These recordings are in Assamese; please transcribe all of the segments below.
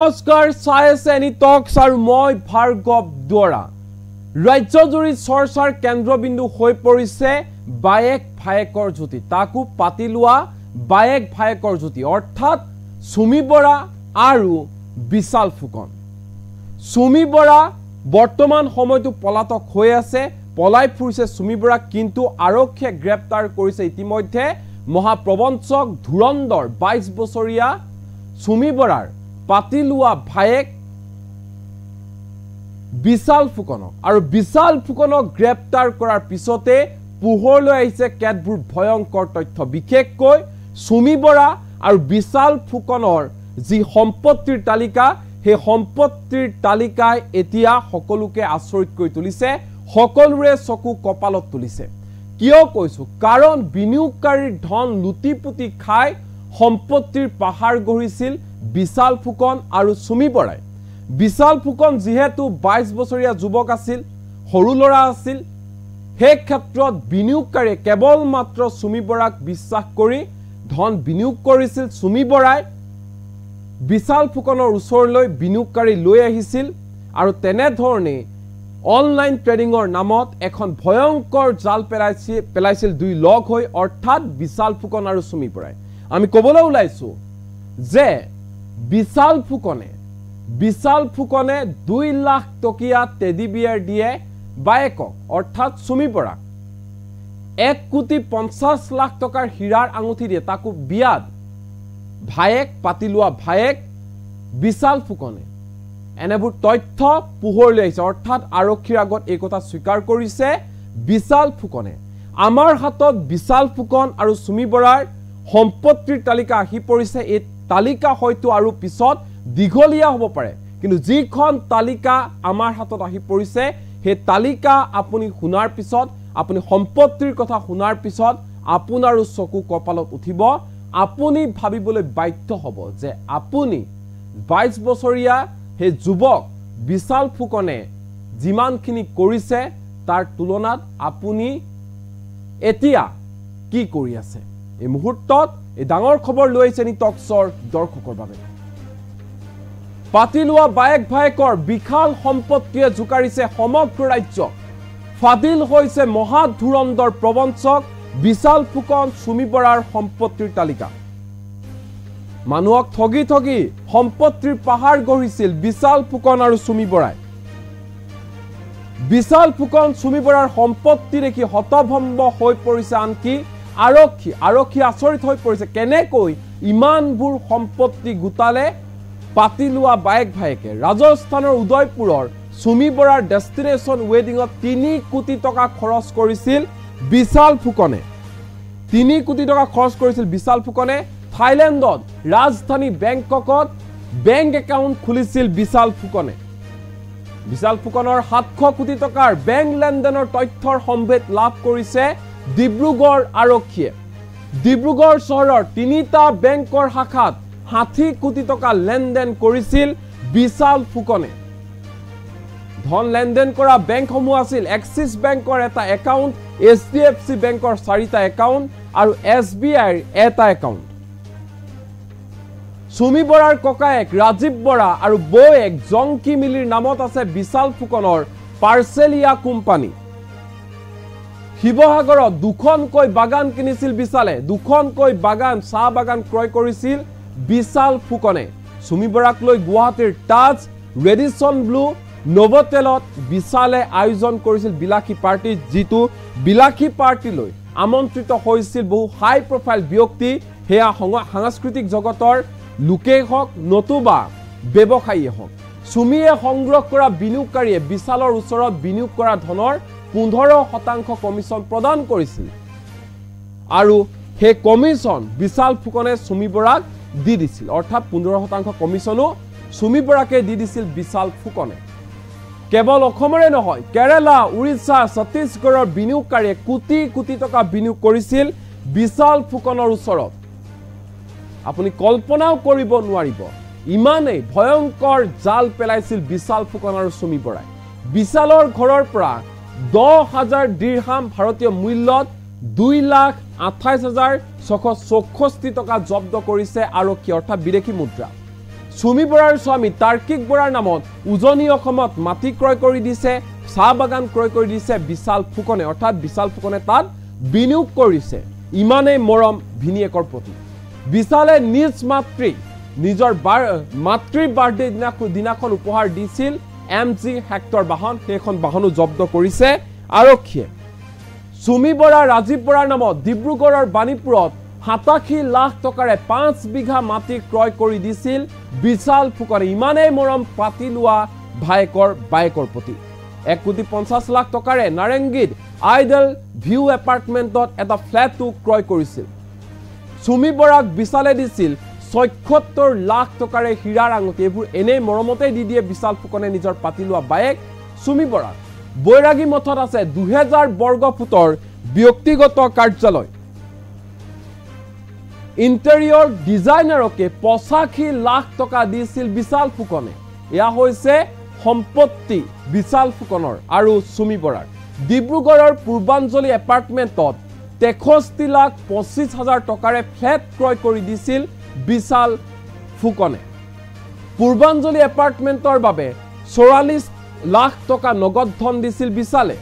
নমস্কাৰ চাই আছে এনি টক্স আৰু মই ভাৰ্গৱ দুৱৰা ৰাজ্যজুৰি চৰ্চাৰ কেন্দ্ৰবিন্দু হৈ পৰিছে বায়েক ভায়েকৰ যুটি তাকো পাতি লোৱা বায়েক ভায়েকৰ যুটি অৰ্থাৎ সুমি বৰা আৰু বিশাল ফুকন সুমি বৰা বৰ্তমান সময়টো পলাতক হৈ আছে পলাই ফুৰিছে সুমি বৰা কিন্তু আৰক্ষীয়ে গ্ৰেপ্তাৰ কৰিছে ইতিমধ্যে মহাপ্ৰবঞ্চক ধুৰন্দৰ 22 বছৰীয়া সুমি বৰাৰ পাতি লোৱা ভায়েক বিশাল ফুকনক আৰু বিশাল ফুকনক গ্ৰেপ্তাৰ কৰাৰ পিছতে পোহৰলৈ আহিছে কেতবোৰ ভয়ংকৰ তথ্য বিশেষকৈ সুমি বৰা আৰু বিশাল ফুকনৰ যি সম্পত্তিৰ তালিকা হে সম্পত্তিৰ তালিকাই এতিয়া সকলোকে আচৰিত কৰি তুলিছে সকলোৰে চকু কপালত তুলিছে কিয় কৈছো কাৰণ বিনিয়োগকাৰীৰ ধন লুটিপুটি খাই সম্পত্তিৰ পাহাৰ গঢ়িছিল বিশাল ফুকন আৰু সুমি বৰাই বিশাল ফুকন যেহেতু 22 বছৰীয়া যুৱক আছিল সৰু লৰা আছিল হে ক্ষেত্ৰত বিনিয়োগকাৰী কেৱল মাত্ৰ সুমি বৰাক বিশ্বাস কৰি ধন বিনিয়োগ কৰিছিল সুমি বৰাই বিশাল ফুকনৰ ওচৰলৈ বিনিয়োগকাৰী লৈ আহিছিল আৰু তেনে ধৰণে অনলাইন ট্ৰেডিংৰ নামত এখন ভয়ংকৰ জাল পেলাইছিল দুই লগ হৈ অৰ্থাৎ বিশাল ফুকন আৰু সুমি বৰাই আমি কবলৈ ওলাইছো যে বিশাল ফুকনে 2 লাখ টকীয়া টেডি বিয়াৰ দিয়ে বায়েকক অৰ্থাৎ সুমি বৰাক 1,50,00,000 টকাৰ হীৰাৰ আঙুঠি দিয়ে তাকো বিয়াত ভায়েক পাতি লোৱা ভায়েক বিশাল ফুকনে এনেবোৰ তথ্য পোহৰলৈ আহিছে অৰ্থাৎ আৰক্ষীৰ আগত এই কথা স্বীকাৰ কৰিছে বিশাল ফুকনে আমাৰ হাতত বিশাল ফুকন আৰু সুমি বৰাৰ সম্পত্তিৰ তালিকা আহি পৰিছে এই তালিকা হয়তো আৰু পিছত দীঘলীয়া হ'ব পাৰে কিন্তু যিখন তালিকা আমাৰ হাতত আহি পৰিছে হে তালিকা আপুনি শুনাৰ পিছত আপুনি সম্পত্তিৰ কথা শুনাৰ পিছত আপোনাৰো চকু কপালত উঠিব আপুনি ভাবিবলৈ বাধ্য হ'ব যে আপুনি 22 বছৰীয়া হে যুৱক বিশাল ফুকনে যিমানখিনি কৰিছে তাৰ তুলনাত আপুনি এতিয়া কি কৰি আছে এই মুহূৰ্তত এই ডাঙৰ খবৰ লৈ আহিছে নি টক্সৰ দৰ্শকৰ বাবে পাতি লোৱা বায়েক ভায়েকৰ বিশাল সম্পত্তিয়ে জোকাৰিছে সমগ্ৰ ৰাজ্য ফাদিল হৈছে মহাধুৰন্দৰ প্ৰবঞ্চক বিশাল ফুকন সুমি বৰাৰ সম্পত্তিৰ তালিকা মানুহক ঠগি ঠগি সম্পত্তিৰ পাহাৰ গঢ়িছিল বিশাল ফুকন আৰু সুমি বৰাই বিশাল ফুকন সুমি বৰাৰ সম্পত্তি দেখি হতভম্ব হৈ পৰিছে আনকি আৰক্ষী আচৰিত হৈ পৰিছে কেনেকৈ ইমানবোৰ সম্পত্তি গোটালে পাতি লোৱা বায়েক ভায়েকে ৰাজস্থানৰ উদয়পুৰৰ সুমি বৰাৰ ডেষ্টিনেশ্যন ৱেডিঙত 3 কোটি টকা খৰচ কৰিছিল বিশাল ফুকনে 3 কোটি টকা খৰচ কৰিছিল বিশাল ফুকনে থাইলেণ্ডত ৰাজধানী বেংককত বেংক একাউণ্ট খুলিছিল বিশাল ফুকনে বিশাল ফুকনৰ 700 কোটি টকাৰ বেংক লেনদেনৰ তথ্যৰ সম্ভেদ লাভ কৰিছে ডিব্ৰুগড় আৰক্ষীয়ে ডিব্ৰুগড় চহৰৰ 3টা বেংকৰ শাখাত 60 কোটি টকা লেনদেন কৰিছিল বিশাল ফুকনে ধন লেনদেন কৰা বেংকসমূহ আছিল এক্সিছ বেংকৰ এটা একাউণ্ট HDFC বেংকৰ 4টা একাউণ্ট আৰু SBIৰ এটা একাউণ্ট সুমি বৰাৰ ককায়েক ৰাজীৱ বৰা আৰু বৌয়েক জংকি মিলিৰ নামত আছে বিশাল ফুকনৰ পাৰ্চেলিয়া কোম্পানী শিৱসাগৰত দুখনকৈ বাগান কিনিছিল বিশালে দুখনকৈ বাগান চাহ বাগান ক্ৰয় কৰিছিল বিশাল ফুকনে সুমি বৰাক লৈ গুৱাহাটীৰ তাজ ৰেডিসন ব্লু নভটেলত বিশালে আয়োজন কৰিছিল বিলাসী পাৰ্টি যিটো বিলাসী পাৰ্টিলৈ আমন্ত্ৰিত হৈছিল বহু হাই প্ৰফাইল ব্যক্তি হেয়া সাংস্কৃতিক জগতৰ লোকেই হওক নতুবা ব্যৱসায়ীয়ে হওক সুমিয়ে সংগ্ৰহ কৰা বিনিয়োগকাৰীয়ে বিশালৰ ওচৰত বিনিয়োগ কৰা ধনৰ 15% কমিশন প্ৰদান কৰিছিল আৰু হে কমিশন বিশাল ফুকনে সুমি বৰাক দি দিছিল অৰ্থাৎ 15% কমিশনো সুমি বৰাকে দি দিছিল বিশাল ফুকনে কেৱল অসমৰে নহয় কেৰালা উৰিষ্যা ছত্তীশগড়ৰ বিনিয়োগকাৰীয়ে কোটি কোটি টকা বিনিয়োগ কৰিছিল বিশাল ফুকনৰ ওচৰত আপুনি কল্পনাও কৰিব নোৱাৰিব ইমানেই ভয়ংকৰ জাল পেলাইছিল বিশাল ফুকন আৰু সুমি বৰাই বিশালৰ ঘৰৰ পৰা 10,000 দিৰহাম ভাৰতীয় মূল্যত 2,28,664 টকা জব্দ কৰিছে আৰক্ষী অৰ্থাৎ বিদেশী মুদ্ৰা চুমি বৰাৰ স্বামী তাৰ্কিক বৰাৰ নামত উজনি অসমত মাটি ক্ৰয় কৰি দিছে, চাহ বাগান ক্ৰয় কৰি দিছে বিশাল ফুকনে, অৰ্থাৎ বিশাল ফুকনে তাত বিনিয়োগ কৰিছে। ইমানেই মৰম ভিনিয়েকৰ প্ৰতি। বিশালে নিজ মাতৃক নিজৰ মাতৃৰ বাৰ্থডে দিনাখন উপহাৰ দিছিল MG হেক্টৰ বাহন, সেইখন বাহনো জব্দ কৰিছে আৰক্ষীয়ে। চুমি বৰা ৰাজীৱ বৰাৰ নামত ডিব্ৰুগড়ৰ বাণীপুৰত 87 লাখ টকাৰে 5 বিঘা মাটি ক্ৰয় কৰি দিছিল বিশাল ফুকনে। ইমানেই মৰম পাতি লোৱা ভায়েকৰ বায়েকৰ প্ৰতি। 1,50 লাখ টকাৰে নাৰেংগীত আইডল ভিউ এপাৰ্টমেণ্টত এটা ফ্লেটো ক্ৰয় কৰিছিল। চুমি বৰাক বিশালে দিছিল ৭৬ লাখ টকাৰে হীৰাৰ আঙুঠি। এইবোৰ এনেই মৰমতে দি দিয়ে বিশাল ফুকনে নিজৰ পাতি লোৱা বায়েক চুমি বৰাক। বৈৰাগী মঠত আছে 2000 বৰ্গ ফুটৰ ব্যক্তিগত কাৰ্যালয়। ইণ্টেৰিয়ৰ ডিজাইনাৰকে 85 লাখ টকা দিছিল বিশাল ফুকনে। এয়া হৈছে সম্পত্তি বিশাল ফুকনৰ আৰু চুমি বৰাৰ। ডিব্ৰুগড়ৰ পূৰ্বাঞ্জলি এপাৰ্টমেণ্টত 63,25,000 টকাৰে ফ্লেট ক্ৰয় কৰি দিছিল বিশাল ফুকনে। পূৰ্বাঞ্জলি এপাৰ্টমেণ্টৰ বাবে 44 লাখ টকা নগদ ধন দিছিল বিশালে।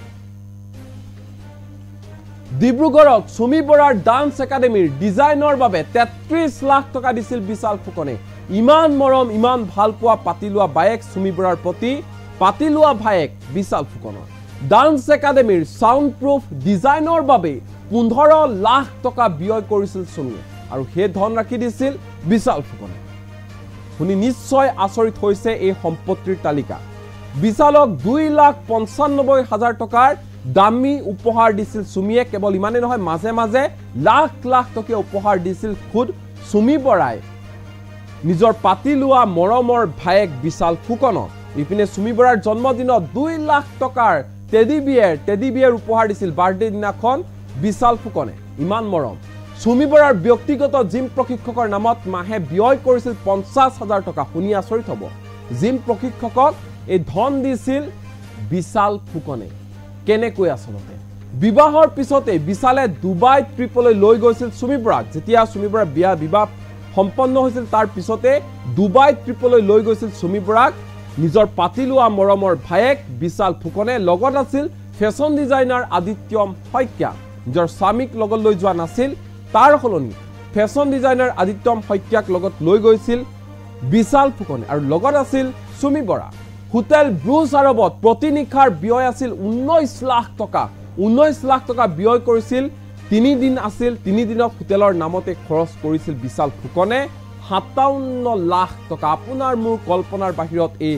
ডিব্ৰুগড়ত চুমি বৰাৰ ডান্স একাডেমীৰ ডিজাইনৰ বাবে 33 লাখ টকা দিছিল বিশাল ফুকনে। ইমান মৰম, ইমান ভাল পোৱা পাতি লোৱা বায়েক চুমি বৰাৰ প্ৰতি পাতি লোৱা ভায়েক বিশাল ফুকনৰ। ডান্স একাডেমীৰ সাউণ্ড প্ৰুফ ডিজাইনৰ বাবে 15 লাখ টকা ব্যয় কৰিছিল চুমিয়ে, আৰু সেই ধন ৰাখি দিছিল বিশাল ফুকনে। শুনি নিশ্চয় আচৰিত হৈছে এই সম্পত্তিৰ তালিকা। বিশালক 2,95,000 টকাৰ দামী উপহাৰ দিছিল চুমিয়ে। কেৱল ইমানেই নহয়, মাজে মাজে লাখ লাখ টকীয়া উপহাৰ দিছিল খুদ চুমি বৰাই নিজৰ পাতি লোৱা মৰমৰ ভায়েক বিশাল ফুকনক। ইপিনে চুমি বৰাৰ জন্মদিনত 2 লাখ টকাৰ টেডি বিয়েৰ উপহাৰ দিছিল বাৰ্থডে দিনাখন বিশাল ফুকনে। ইমান মৰম। চুমি বৰাৰ ব্যক্তিগত জিম প্ৰশিক্ষকৰ নামত মাহে ব্যয় কৰিছিল 50,000 টকা। শুনি আচৰিত হ'ব, জিম প্ৰশিক্ষকক এই ধন দিছিল বিশাল ফুকনে। কেনেকৈ আচলতে বিবাহৰ পিছতে বিশালে ডুবাই ট্ৰিপলৈ লৈ গৈছিল চুমি বৰাক। যেতিয়া চুমি বৰাৰ বিবাহ সম্পন্ন হৈছিল তাৰ পিছতে ডুবাই ট্ৰিপলৈ লৈ গৈছিল চুমি বৰাক নিজৰ পাতি লোৱা মৰমৰ ভায়েক বিশাল ফুকনে। লগত আছিল ফেশ্বন ডিজাইনাৰ আদিত্যম শইকীয়া। নিজৰ স্বামীক লগত লৈ যোৱা নাছিল, তাৰ সলনি ফেশ্বন ডিজাইনাৰ আদিত্যম শইকীয়াক লগত লৈ গৈছিল বিশাল ফুকনে, আৰু লগত আছিল চুমি বৰা। হোটেল ব্ৰুজ আৰবত প্ৰতি নিশাৰ ব্যয় আছিল 19 লাখ টকা। 19 লাখ টকা ব্যয় কৰিছিল। 3 দিন আছিল, 3 দিনত হোটেলৰ নামতে খৰচ কৰিছিল বিশাল ফুকনে 57 লাখ টকা। আপোনাৰ মোৰ কল্পনাৰ বাহিৰত এই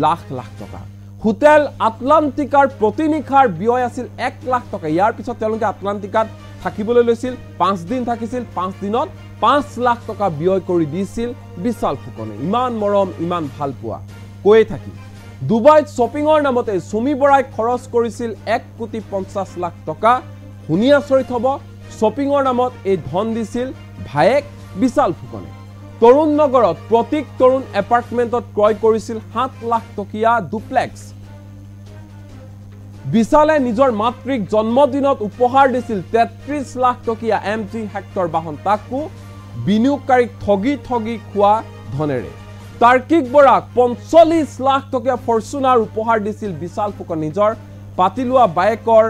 লাখ লাখ টকা। হোটেল আটলান্টিকাৰ প্ৰতি নিশাৰ ব্যয় আছিল 1 লাখ টকা। ইয়াৰ পিছত তেওঁলোকে আটলান্টিকাত থাকিবলৈ লৈছিল, 5 দিন থাকিছিল। 5 দিনত 5 লাখ টকা ব্যয় কৰি দিছিল বিশাল ফুকনে। ইমান মৰম, ইমান ভাল পোৱা কৈয়ে থাকি। ডুবাইত শ্বপিঙৰ নামতে চুমি বৰাই খৰচ কৰিছিল 1,50 লাখ টকা। শুনি আচৰিত হ'ব, শ্বপিঙৰ নামত এই ধন দিছিল ভায়েক বিশাল ফুকনে। তৰুণ নগৰত প্ৰতীক তৰুণ এপাৰ্টমেণ্টত ক্ৰয় কৰিছিল 7 লাখ টকীয়া ডুপ্লেক্স। বিশালে নিজৰ মাতৃক জন্মদিনত উপহাৰ দিছিল 33 লাখ টকীয়া MG হেক্টৰ বাহন, তাকো বিনিয়োগকাৰীক ঠগি খোৱা ধনেৰে। তাৰ্কিক বৰাক 45 লাখ টকীয়া ফৰ্চুনাৰ উপহাৰ দিছিল বিশাল ফুকন। নিজৰ পাতি লোৱা বায়েকৰ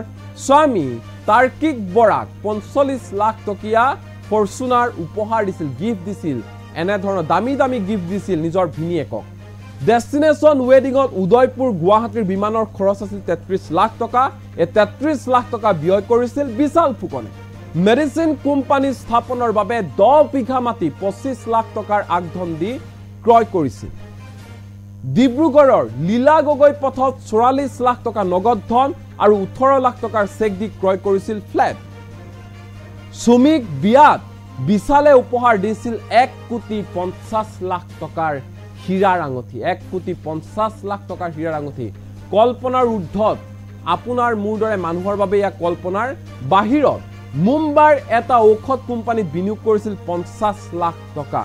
স্বামী তাৰ্কিক বৰাক 45 লাখ টকীয়া ফৰ্চুনাৰ উপহাৰ দিছিল, গিফ্ট দিছিল। এনেধৰণৰ দামী দামী গিফ্ট দিছিল নিজৰ ভিনিয়েকক। ডেষ্টিনেশ্যন ৱেডিঙত উদয়পুৰ গুৱাহাটীৰ বিমানৰ খৰচ আছিল 33 লাখ টকা। এই 33 লাখ টকা ব্যয় কৰিছিল বিশাল ফুকনে। মেডিচিন কোম্পানী স্থাপনৰ বাবে 10 বিঘা মাটি 25 লাখ টকাৰ আগধন দি ক্ৰয় কৰিছিল। ডিব্ৰুগড়ৰ লীলা গগৈ পথত 44 লাখ টকা নগদ ধন আৰু 18 লাখ টকাৰ চেক দি ক্ৰয় কৰিছিল ফ্লেট। চুমিক বিয়াত বিশালে উপহাৰ দিছিল 1,50 লাখ টকাৰ হীৰাৰ আঙুঠি। 1,50 লাখ টকাৰ হীৰাৰ আঙুঠি কল্পনাৰ ঊৰ্ধত। আপোনাৰ মোৰ দৰে মানুহৰ বাবে ইয়াক কল্পনাৰ বাহিৰত। মুম্বাইৰ এটা ঔষধ কোম্পানীত বিনিয়োগ কৰিছিল 50 লাখ টকা।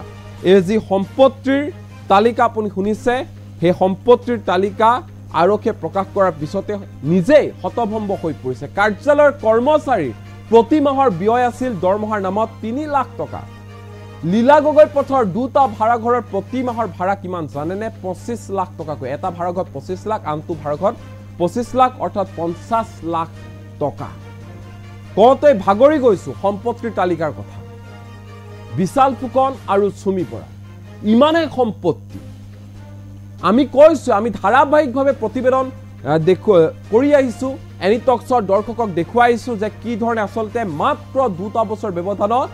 এই যি সম্পত্তিৰ তালিকা আপুনি শুনিছে, সেই সম্পত্তিৰ তালিকা আৰক্ষীয়ে প্ৰকাশ কৰাৰ পিছতে নিজেই হতভম্ব হৈ পৰিছে। কাৰ্যালয়ৰ কৰ্মচাৰীৰ প্ৰতি মাহৰ ব্যয় আছিল দৰমহাৰ নামত 3 লাখ টকা। লীলা গগৈ পথৰ দুটা ভাড়াঘৰৰ প্ৰতি মাহৰ ভাড়া কিমান জানেনে 25 লাখ টকাকৈ এটা ভাড়াঘৰ 25 লাখ আনটো ভাড়াঘৰ 25 লাখ অৰ্থাৎ 50 লাখ টকা কতে ভাগৰি গৈছো সম্পত্তিৰ তালিকাৰ কথা বিশাল ফুকন আৰু সুমি বৰা ইমানে সম্পত্তি আমি কৈছো আমি ধাৰাবাহিকভাৱে প্ৰতিবেদন কৰি আহিছো এনি টক্সৰ দৰ্শকক দেখুৱাইছো যে কি ধৰণে আসলতে মাত্ৰ 2 বছৰ ব্যৱধানত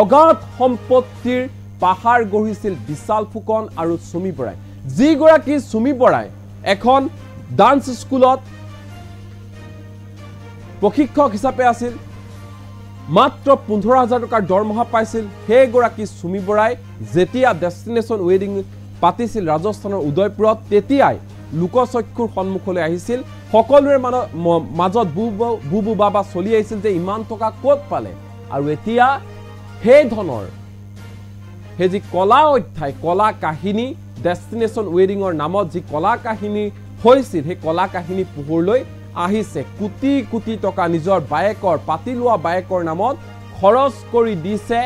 অগাধ সম্পত্তিৰ পাহাৰ গঢ়িছিল বিশাল ফুকন আৰু সুমি বৰাই যি গৰাকী সুমি বৰাই এখন ডান্স স্কুলত প্ৰশিক্ষক হিচাপে আছিল মাত্ৰ 15000 টকাৰ দৰমহা পাইছিল সেই গৰাকী সুমি বৰাই যেতিয়া ডেষ্টিনেশ্যন ৱেডিং পাতিছিল ৰাজস্থানৰ উদয়পুৰত তেতিয়াই লোকচক্ষুৰ সন্মুখলৈ আহিছিল সকলোৰে মাজত বুবু বাবা চলি আহিছিল যে ইমান টকা ক'ত পালে আৰু এতিয়া সেই ধনৰ হে যি কলা অধ্যায় কলা কাহিনী ডেষ্টিনেশ্যন ৱেডিঙৰ নামত যি কলা কাহিনী হৈছিল সেই কলা কাহিনী পোহৰলৈ আহিছে কোটি কোটি টকা নিজৰ বায়েকৰ পাতি লোৱা বায়েকৰ নামত খৰচ কৰি দিছে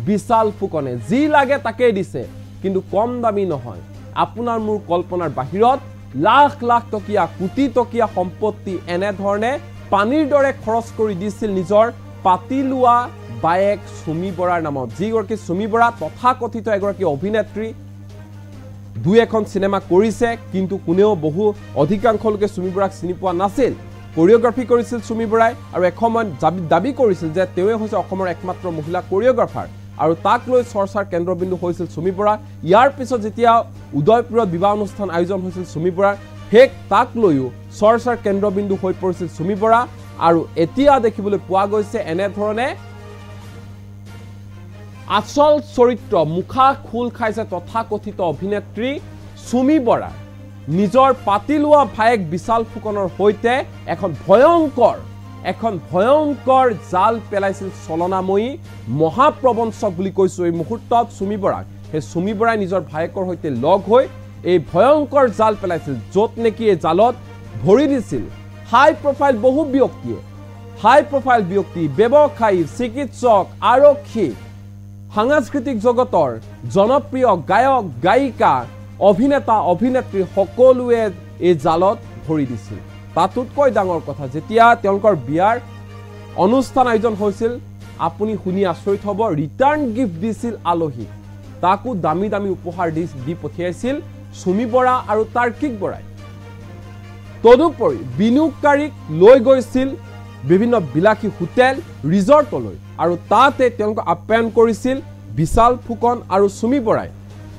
বিশাল ফুকনে যি লাগে তাকে দিছে কিন্তু কম দামী নহয় আপোনাৰ মোৰ কল্পনাৰ বাহিৰত লাখ লাখ টকীয়া কোটি টকীয়া সম্পত্তি এনে ধৰণে পানীৰ দৰে খৰচ কৰি দিছিল নিজৰ পাতি লোৱা বায়েক সুমি বৰাৰ নামত যি গৰাকী সুমি বৰা তথাকথিত এগৰাকী অভিনেত্ৰী দুই এখন সিনেমা কৰিছে কিন্তু কোনেও বহু অধিকাংশ লোকে সুমি বৰাক চিনি পোৱা নাছিল কোৰিওগ্ৰাফি কৰিছিল সুমি বৰাই আৰু এসময়ত দাবী কৰিছিল যে তেৱে হৈছে অসমৰ একমাত্ৰ মহিলা কোৰিওগ্ৰাফাৰ আৰু তাক লৈ চৰ্চাৰ কেন্দ্ৰবিন্দু হৈছিল সুমি বৰা ইয়াৰ পিছত যেতিয়া উদয়পুৰত বিবাহ অনুষ্ঠান আয়োজন হৈছিল সুমি বৰাৰ হেক তাক লৈও চৰ্চাৰ কেন্দ্ৰবিন্দু হৈ পৰিছিল সুমি বৰা আৰু এতিয়া দেখিবলৈ পোৱা গৈছে এনে ধৰণে আসল চৰিত্ৰ মুখা খুল খাইছে তথাকথিত অভিনেত্ৰী সুমি বৰা নিজৰ পাতি লোৱা ভায়েক বিশাল ফুকনৰ হৈতে এখন ভয়ংকৰ জাল পেলাইছিল চলনাময়ী মহাপ্ৰবঞ্চক বুলি কৈছো এই মুহূৰ্তত সুমি বৰাক সেই সুমি বৰাই নিজৰ ভায়েকৰ হৈতে লগ হৈ এই ভয়ংকৰ জাল পেলাইছিল য'ত নেকি এই জালত ভৰি দিছিল হাই প্ৰফাইল বহু ব্যক্তিয়ে ব্যৱসায়ী চিকিৎসক আৰক্ষী সাংস্কৃতিক জগতৰ জনপ্ৰিয় গায়ক গায়িকা অভিনেতা অভিনেত্ৰী সকলোৱে এই জালত ভৰি দিছিল তাতোতকৈ ডাঙৰ কথা যেতিয়া তেওঁলোকৰ বিয়াৰ অনুষ্ঠান আয়োজন হৈছিল আপুনি শুনি আচৰিত হ'ব ৰিটাৰ্ণ গিফ্ট দিছিল আলহী তাকো দামী দামী উপহাৰ দি পঠিয়াইছিল সুমি বৰা আৰু তাৰ্কিক বৰাই তদুপৰি বিনিয়োগকাৰীক লৈ গৈছিল বিভিন্ন বিলাসী হোটেল ৰিজৰ্টলৈ আৰু তাতে তেওঁলোকক আপ্যায়ন কৰিছিল বিশাল ফুকন আৰু সুমি বৰাই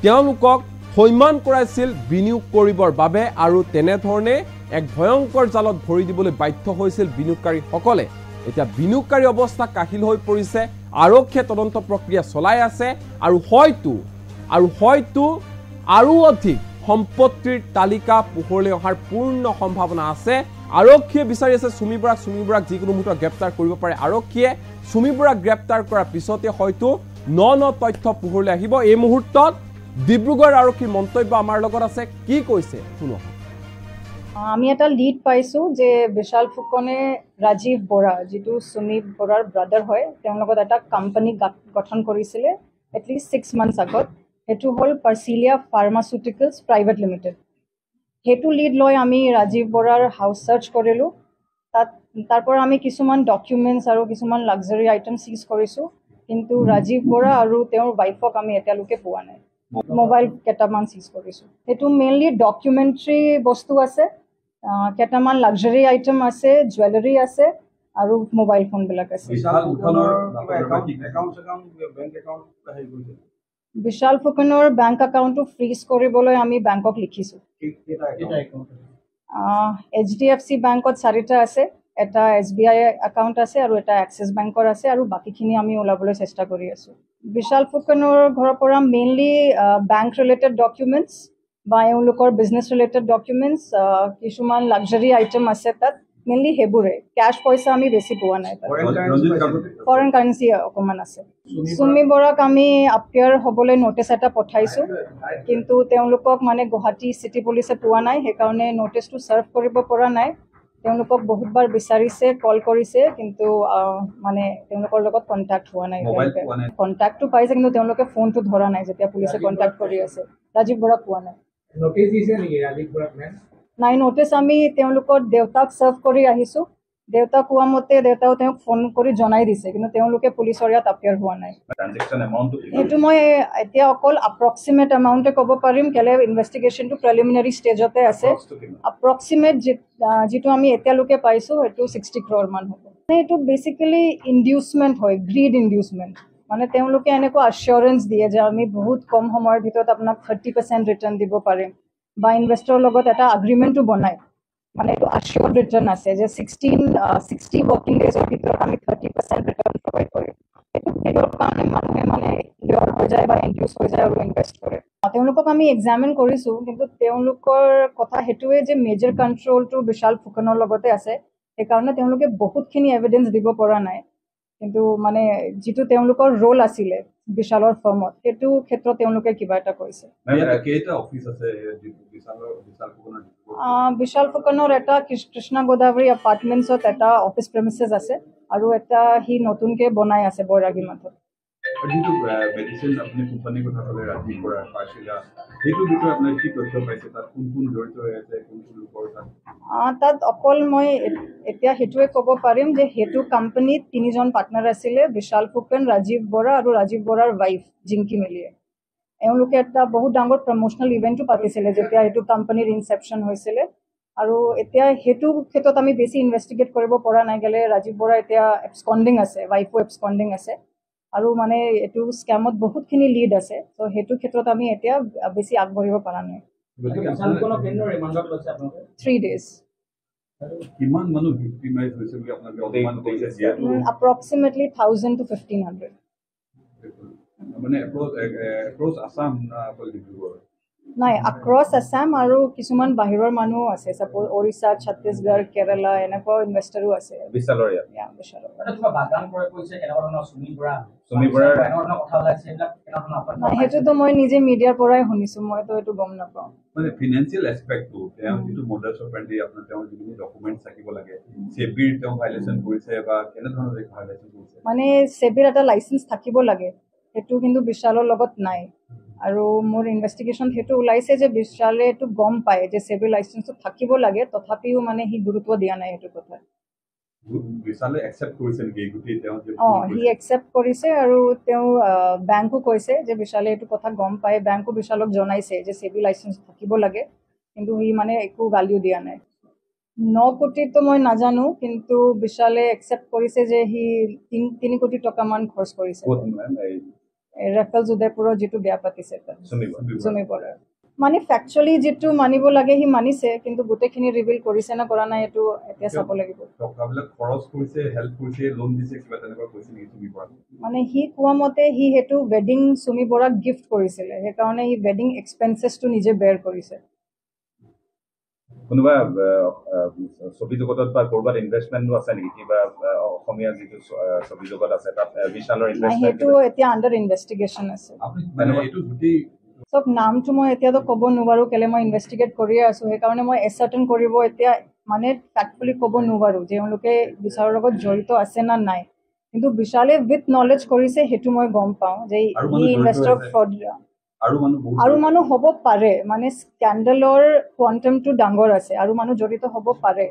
তেওঁলোকক সৈমান কৰাইছিল বিনিয়োগ কৰিবৰ বাবে আৰু তেনে ধৰণে এক ভয়ংকৰ জালত ভৰি দিবলৈ বাধ্য হৈছিল বিনিয়োগকাৰীসকলে এতিয়া বিনিয়োগকাৰী অৱস্থা কাহিল হৈ পৰিছে আৰক্ষীয়ে তদন্ত প্ৰক্ৰিয়া চলাই আছে আৰু হয়তো আৰু অধিক সম্পত্তিৰ তালিকা পোহৰলৈ অহাৰ পূৰ্ণ সম্ভাৱনা আছে আৰক্ষীয়ে বিচাৰি আছে সুমি বৰাক যিকোনো মুহূৰ্তত গ্ৰেপ্তাৰ কৰিব পাৰে আৰক্ষীয়ে সুমি বৰাক গ্ৰেপ্তাৰ কৰাৰ পিছতে হয়তো ন তথ্য পোহৰলৈ আহিব এই মুহূৰ্তত ডিব্ৰুগড় আৰক্ষীৰ মন্তব্য আমাৰ লগত আছে কি কৈছে শুনো আমি এটা লিড পাইছো যে বিশাল ফুকনে ৰাজীৱ বৰা যিটো সুমি বৰাৰ ব্ৰাদাৰ হয় তেওঁৰ লগত এটা কোম্পানী গঠন কৰিছিলে এটলিষ্ট 6 মান্থছ আগত হেতু হল পাৰ্চিলিয়া ফাৰ্মাচিউটিকেলছ প্ৰাইভেট লিমিটেড হেতু লিড লৈ আমি ৰাজীৱ বৰাৰ হাউস সাৰ্চ কৰিলো তাৰ পৰা আমি কিছুমান ডকুমেন্টছ আৰু কিছুমান লাক্সাৰি আইটেম সিজ কৰিছো কিন্তু ৰাজীৱ বৰা আৰু তেওঁৰ ওয়াইফক আমি এতিয়ালৈকে পোৱা নাই মোবাইল কেটামান সিজ কৰিছো হেতু মেইনলি ডকুমেন্টাৰী বস্তু আছে কেটামান লাক্সাৰি আইটেম আছে জুৱেলাৰী আছে আৰু মোবাইল ফোন বিলাক আছে বিশাল ফুকনৰ বেংক একাউণ্টটো ফ্ৰিজ কৰিবলৈ আমি বেংকক লিখিছো HDFC বেংকত 4টা আছে এটা SBI একাউণ্ট আছে আৰু এটা এক্সিছ বেংকৰ আছে আৰু বাকিখিনি আমি ওলাবলৈ চেষ্টা কৰি আছো বিশাল ফুকনৰ ঘৰৰ পৰা মেইনলি বেংক ৰিলেটেড ডকুমেন্টছ বা এওঁলোকৰ বিজনেছ ৰিলেটেড ডকুমেন্টছ কিছুমান লাক্সাৰি আইটেম আছে তাত মেইনলি হেবুৰে ক্যাশ পইচা আমি বেছি পোৱা নাই ফৰেন কাৰেন্সি অকমান আছে সুমি বৰাক আমি আপিয়াৰ হ'বলৈ নোটিছ এটা পঠাইছো কিন্তু তেওঁলোকক মানে গুৱাহাটী সিটি পুলিচে পোৱা নাই সেইকাৰণে নোটিছটো সাৰ্ভ কৰিব পৰা নাই তেওঁলোকক বহুতবাৰ বিচাৰিছে, কল কৰিছে, কিন্তু মানে তেওঁলোকৰ লগত কণ্টেক্ট হোৱা নাই। কণ্টেক্টটো পাইছে, কিন্তু তেওঁলোকে ফোনটো ধৰা নাই যেতিয়া পুলিচে কণ্টেক্ট কৰি আছে। ৰাজীৱ বৰাক পোৱা নাই। নাই, নটিচ আমি তেওঁলোকৰ দেউতাক চাৰ্ভ কৰি আহিছোঁ। দেউতাক কোৱা মতে দেউতাও তেওঁক ফোন কৰি জনাই দিছে, কিন্তু তেওঁলোকে পুলিচৰ ইয়াত এপিয়াৰ হোৱা নাই। সেইটো মই এতিয়া অকল এপ্ৰক্সিমেট এমাউণ্টে ক'ব পাৰিম, কেলে ইনভেষ্টিগেশ্যনটো প্ৰিলিমিনাৰী ষ্টেজতে আছে। এপ্ৰক্সিমেট যিটো আমি এতিয়ালৈকে পাইছোঁ সেইটো 60 crore মান হ'ব। এইটো বেচিকেলি ইনডিউচমেণ্ট হয়, গ্ৰীড ইনডিউচমেণ্ট। মানে তেওঁলোকে এনেকুৱা এচিয়ৰেঞ্চ দিয়ে যে আমি বহুত কম সময়ৰ ভিতৰত আপোনাক 30% ৰিটাৰ্ণ দিব পাৰিম, বা ইনভেষ্টৰৰ লগত এটা এগ্ৰিমেণ্টটো বনায়। মানে এইটো আচিয়ৰ্ড ৰিটাৰ্ণ আছে যে 60 ৱৰ্কিং ডেজৰ ভিতৰত আমি 30% ৰিটাৰ্ণ প্ৰভাইড কৰিম। সেইটো পিৰিয়ডৰ কাৰণে মানুহে মানে লিয়ৰ হৈ যায় বা ইনডিউচ হৈ যায় আৰু ইনভেষ্ট কৰে। তেওঁলোকক আমি এক্সামিন কৰিছোঁ, কিন্তু তেওঁলোকৰ কথা সেইটোৱে যে মেজৰ কণ্ট্ৰলটো বিশাল ফুকনৰ লগতে আছে। সেইকাৰণে তেওঁলোকে বহুতখিনি এভিডেঞ্চ দিব পৰা নাই। কিন্তু মানে যিটো তেওঁলোকৰ ৰোল আছিলে বিশালৰ ফৰ্মত, সেইটো ক্ষেত্ৰত তেওঁলোকে কিবা এটা কৰিছে। বিশাল ফুকনৰ এটা কৃষ্ণা গোদাবৰী এপাৰ্টমেণ্টছত এটা অফিচ প্ৰেমিচেছ আছে, আৰু এটা সি নতুনকৈ বনাই আছে বৈৰাগী মাথত। তাত অকল মই এতিয়া সেইটোৱে ক'ব পাৰিম যে সেইটো কোম্পানীত 3জন পাৰ্টনাৰ আছিলে, বিশাল ফুকন, ৰাজীৱ বৰা আৰু ৰাজীৱ বৰাৰ ৱাইফ জিংকি মিলিয়ে। এওঁলোকে এটা বহুত ডাঙৰ প্ৰমোচনেল ইভেণ্টো পাতিছিলে যেতিয়া এইটো কোম্পানীৰ ইনচেপশ্যন হৈছিলে। আৰু এতিয়া সেইটো ক্ষেত্ৰত আমি বেছি ইনভেষ্টিগেট কৰিব পৰা নাই, গ'লে ৰাজীৱ বৰা এতিয়া এবস্কণ্ডিং আছে, ৱাইফো এবস্কণ্ডিং আছে, আৰু মানে এইটো স্কেমত বহুতখিনি লিড আছে। ত' সেইটো ক্ষেত্ৰত আমি এতিয়া বেছি আগবাঢ়িব পৰা নাই। 3 days। approximately 1000 to 1500। নাই, across Assam আৰু কিছুমান বাহিৰৰ মানুহো আছে, সাপোজ ওড়িশা, ছত্তীশগড়, কেৰালা এনেকুৱা ইনভেষ্টৰো আছে। সেইটোতো মই নিজে মিডিয়াৰ পৰাই শুনিছো, মইতো এইটো গম নাপাওঁ। ফিনান্সিয়েল এছপেক্টটো যিটো মডেলছ অপাৰেণ্ডি আপোনাৰ যিখিনি ডকুমেণ্টছ থাকিব লাগে, সেবিৰ ভাইলেশ্যন কৰিছে বা কেনেধৰণৰ ভাইলেশ্যন কৰিছে? মানে সেবিৰ এটা লাইচেঞ্চ থাকিব লাগে, সেইটো কিন্তু বিশালৰ লগত নাই। আৰু মোৰ ইনভেষ্টিগেশ্যন সেইটো ওলাইছে যে বিশালে এইটো গম পায় যে সেবিৰ লাইচেঞ্চটো থাকিব লাগে, তথাপিও মানে সি গুৰুত্ব দিয়া নাই সেইটো কথা। সি একচেপ্ট কৰিছে, আৰু তেওঁ বেংকো কৈছে যে বিশালে এইটো কথা গম পায়, বেংকো বিশালক জনাইছে যে সেবি লাইচেঞ্চ থাকিব লাগে, কিন্তু সি মানে একো ভেলিউ দিয়া নাই। 9 কোটিতো মই নাজানো, কিন্তু বিশালে একচেপ্ট কৰিছে যে সি 3 কোটি টকা মান খৰচ কৰিছে। ৰেফেলছ উদয়পুৰৰ যিটো বিয়া পাতিছে চুমি বৰাৰ, মানে ফেকচুৱেলি যিটো মানিব লাগে সি মানিছে, কিন্তু গোটেইখিনি ৰিভিল কৰিছে নে কৰা নাই এইটো এতিয়া চাব লাগিব। মানে সি কোৱা মতে সি সেইটো ৱেডিং চুমি বৰাক গিফ্ট কৰিছিলে, সেইকাৰণে সি ৱেডিং এক্সপেন্সেছটো নিজে বেয়াৰ কৰিছে। কোনোবা ছবি জগতত বা কৰবাত ইনভেষ্টমেণ্টো আছে নেকি, কিবা অসমীয়া যিটো ছবি জগত আছে তাত বিশালৰ ইনভেষ্টমেণ্ট? সেইটো এতিয়া আণ্ডাৰ ইনভেষ্টিগেশ্যন আছে। চব নামটো মই এতিয়াতো ক'ব নোৱাৰোঁ, কেলে মই ইনভেষ্টিগেট কৰিয়ে আছোঁ, সেইকাৰণে মই এচাৰ্টেন কৰিব এতিয়া মানে ফেক্টফুলি ক'ব নোৱাৰোঁ যে তেওঁলোকে বিশালৰ লগত জড়িত আছে না নাই। কিন্তু বিশালে উইথ নলেজ কৰিছে সেইটো মই গম পাওঁ যে ই ইনভেষ্টৰ ফ্ৰড। আৰু মানুহ হ'ব পাৰে, মানে স্কেণ্ডেলৰ কোৱাণ্টামটো ডাঙৰ আছে আৰু মানুহ জড়িত হ'ব পাৰে,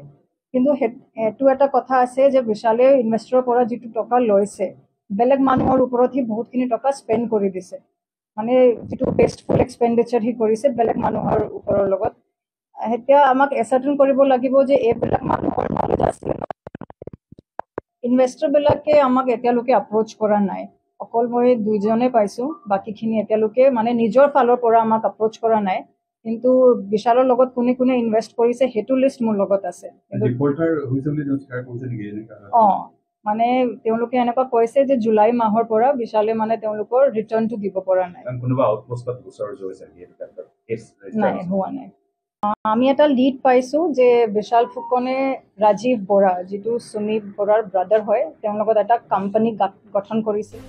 কিন্তু সেইটো এটা কথা আছে যে বিশালে ইনভেষ্টৰৰ পৰা যিটো টকা লৈছে বেলেগ মানুহৰ ওপৰত সি বহুতখিনি টকা স্পেণ্ড কৰি দিছে, মানে যিটো ৱেষ্টফুল এক্সপেণ্ডিচাৰ সি কৰিছে বেলেগ মানুহৰ ওপৰৰ লগত। এতিয়া আমাক এচাৰ্টেন কৰিব লাগিব যে এইবিলাক মানুহৰ নলেজ আছে। ইনভেষ্টৰবিলাকে আমাক এতিয়ালৈকে এপ্ৰ'চ কৰা নাই, অকল মই 2জনে পাইছোঁ, বাকীখিনি এতিয়ালৈকে মানে নিজৰ ফালৰ পৰা আমাক এপ্ৰ'চ কৰা নাই। কিন্তু বিশালৰ লগত কোনে কোনে ইনভেষ্ট কৰিছে সেইটো লিষ্ট মোৰ লগত আছে। মানে তেওঁলোকে এনেকুৱা কৈছে যে জুলাই মাহৰ পৰা বিশালে মানে তেওঁলোকৰ ৰিটাৰ্ণটো দিব পৰা নাই। নাই, হোৱা নাই। আমি এটা লিড পাইছোঁ যে বিশাল ফুকনে ৰাজীৱ বৰা, যিটো চুমি বৰাৰ ব্ৰাদাৰ হয়, তেওঁৰ লগত এটা কোম্পানী গঠন কৰিছিল।